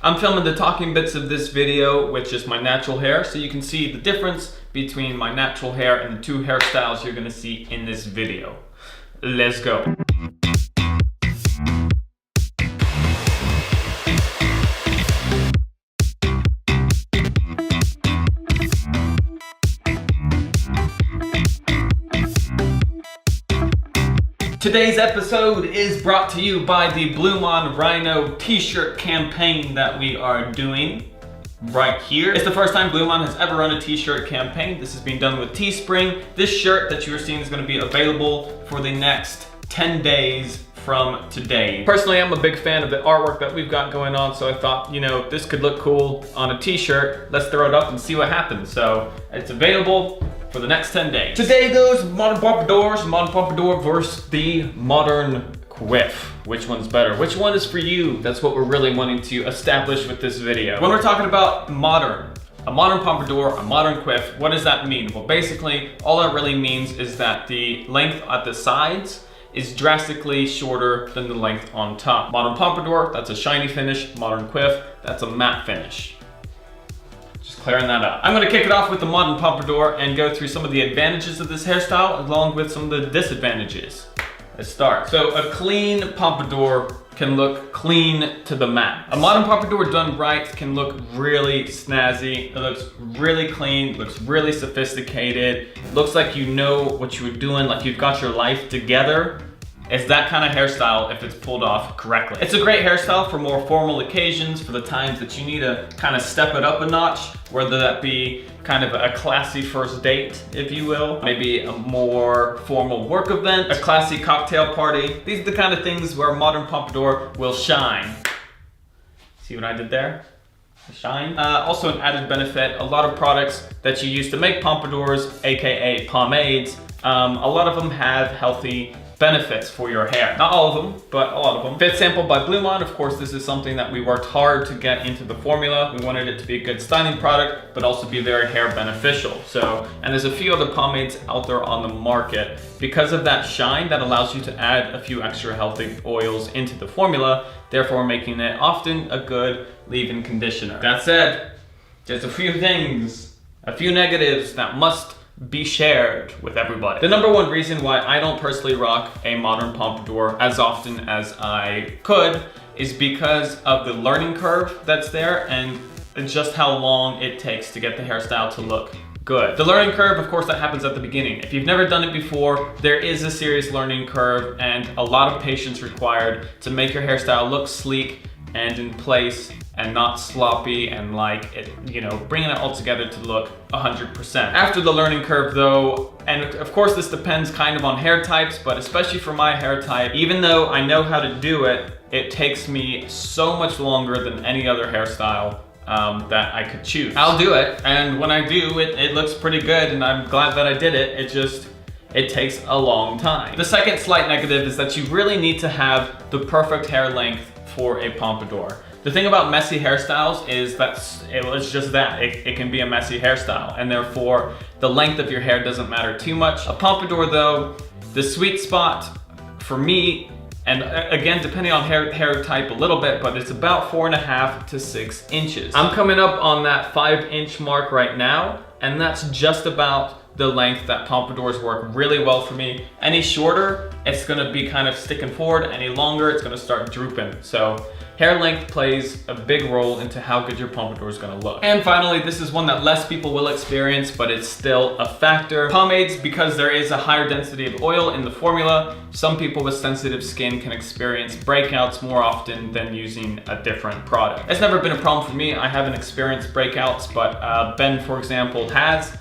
I'm filming the talking bits of this video with just my natural hair, so you can see the difference between my natural hair and the two hairstyles you're gonna see in this video. Let's go. Today's episode is brought to you by the Bloom on Rhino t-shirt campaign that we are doing right here. It's the first time Bloom on has ever run a t-shirt campaign. This is being done with Teespring. This shirt that you are seeing is going to be available for the next 10 days from today. Personally, I'm a big fan of the artwork that we've got going on, so I thought, you know, this could look cool on a t-shirt. Let's throw it up and see what happens. So it's available for the next 10 days. Today though is modern Pompadour versus the modern Quiff. Which one's better? Which one is for you? That's what we're really wanting to establish with this video. When we're talking about a modern Pompadour, a modern Quiff, what does that mean? Well, basically, all that really means is that the length at the sides is drastically shorter than the length on top. Modern Pompadour, that's a shiny finish. Modern Quiff, that's a matte finish. Just clearing that up. I'm gonna kick it off with the modern Pompadour and go through some of the advantages of this hairstyle along with some of the disadvantages. Let's start. So a clean Pompadour can look clean to the max. A modern Pompadour done right can look really snazzy. It looks really clean, looks really sophisticated. It looks like you know what you were doing, like you've got your life together. It's that kind of hairstyle if it's pulled off correctly. It's a great hairstyle for more formal occasions, for the times that you need to kind of step it up a notch, whether that be kind of a classy first date, if you will, maybe a more formal work event, a classy cocktail party. These are the kind of things where modern Pompadour will shine. See what I did there? Shine. Also an added benefit, a lot of products that you use to make pompadours, aka pomades, a lot of them have healthy benefits for your hair. Not all of them, but a lot of them. Fit sample by Bloom on. Of course, this is something that we worked hard to get into the formula. We wanted it to be a good styling product, but also be very hair beneficial. So, and there's a few other pomades out there on the market. Because of that shine, that allows you to add a few extra healthy oils into the formula, therefore making it often a good leave-in conditioner. That said, there's a few things, a few negatives that must be shared with everybody. The number one reason why I don't personally rock a modern Pompadour as often as I could is because of the learning curve that's there and just how long it takes to get the hairstyle to look good. The learning curve, of course, that happens at the beginning. If you've never done it before, there is a serious learning curve and a lot of patience required to make your hairstyle look sleek and in place and not sloppy and like it, you know, bringing it all together to look 100%. After the learning curve though, and of course this depends kind of on hair types, but especially for my hair type, even though I know how to do it, it takes me so much longer than any other hairstyle that I could choose. I'll do it, and when I do, it looks pretty good, and I'm glad that I did it. It takes a long time. The second slight negative is that you really need to have the perfect hair length for a Pompadour. The thing about messy hairstyles is that it's just that. It can be a messy hairstyle, and therefore the length of your hair doesn't matter too much. A Pompadour though, the sweet spot for me, and again, depending on hair type a little bit, but it's about 4.5 to 6 inches. I'm coming up on that 5-inch mark right now, and that's just about the length that Pompadours work really well for me. Any shorter, it's gonna be kind of sticking forward. Any longer, it's gonna start drooping. So hair length plays a big role into how good your Pompadour is gonna look. And finally, this is one that less people will experience, but it's still a factor. Pomades, because there is a higher density of oil in the formula, some people with sensitive skin can experience breakouts more often than using a different product. It's never been a problem for me. I haven't experienced breakouts, but Ben, for example, has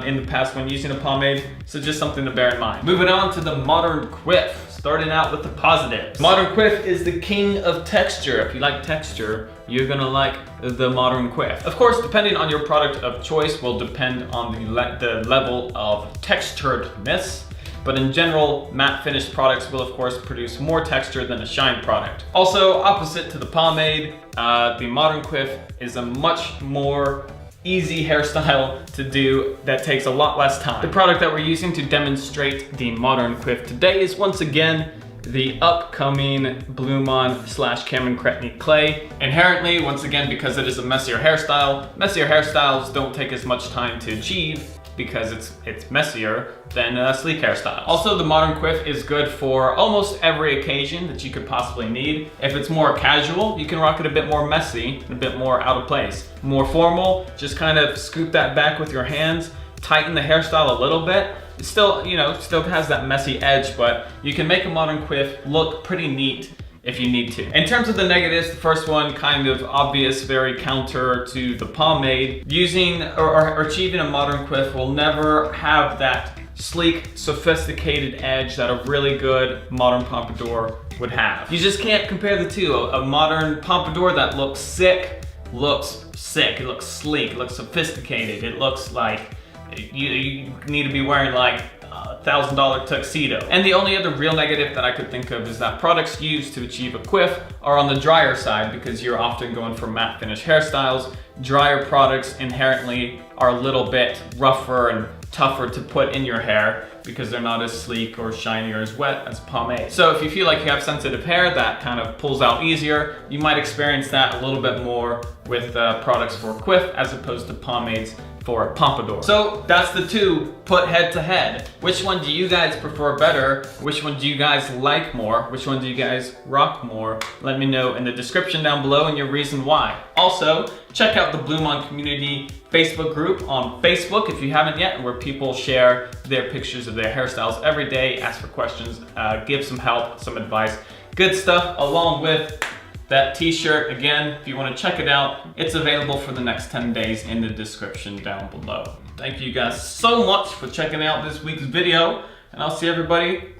in the past when using a pomade, so just something to bear in mind. Moving on to the modern Quiff, starting out with the positives. Modern Quiff is the king of texture. If you like texture, you're gonna like the modern Quiff. Of course, depending on your product of choice will depend on the level of texturedness, but in general, matte finished products will of course produce more texture than a shine product. Also, opposite to the pomade, the modern Quiff is a much more easy hairstyle to do that takes a lot less time. The product that we're using to demonstrate the modern Quiff today is once again the upcoming Blumon / Cameron Cretney clay. Inherently, once again, because it is a messier hairstyles don't take as much time to achieve because it's messier than a sleek hairstyle. Also, the modern quiff is good for almost every occasion that you could possibly need. If it's more casual, you can rock it a bit more messy, a bit more out of place. More formal, just kind of scoop that back with your hands, tighten the hairstyle a little bit. It still, still has that messy edge, but you can make a modern quiff look pretty neat if you need to. In terms of the negatives, the first one, kind of obvious, very counter to the pomade. Using or achieving a modern quiff will never have that sleek, sophisticated edge that a really good modern pompadour would have. You just can't compare the two. A modern pompadour that looks sick, it looks sleek, it looks sophisticated, it looks like you need to be wearing like $1,000 tuxedo. And the only other real negative that I could think of is that products used to achieve a quiff are on the drier side because you're often going for matte finish hairstyles. Drier products inherently are a little bit rougher and tougher to put in your hair because they're not as sleek or shiny or as wet as pomade. So if you feel like you have sensitive hair that kind of pulls out easier, you might experience that a little bit more with products for quiff as opposed to pomades for a pompadour. So that's the two put head to head. Which one do you guys prefer better? Which one do you guys like more? Which one do you guys rock more? Let me know in the description down below and your reason why. Also, check out the Blumon Community Facebook group on Facebook if you haven't yet, where people share their pictures of their hairstyles every day, ask for questions, give some help, some advice, good stuff, along with that t-shirt. Again, if you want to check it out, it's available for the next 10 days in the description down below. Thank you guys so much for checking out this week's video, and I'll see everybody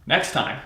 next time.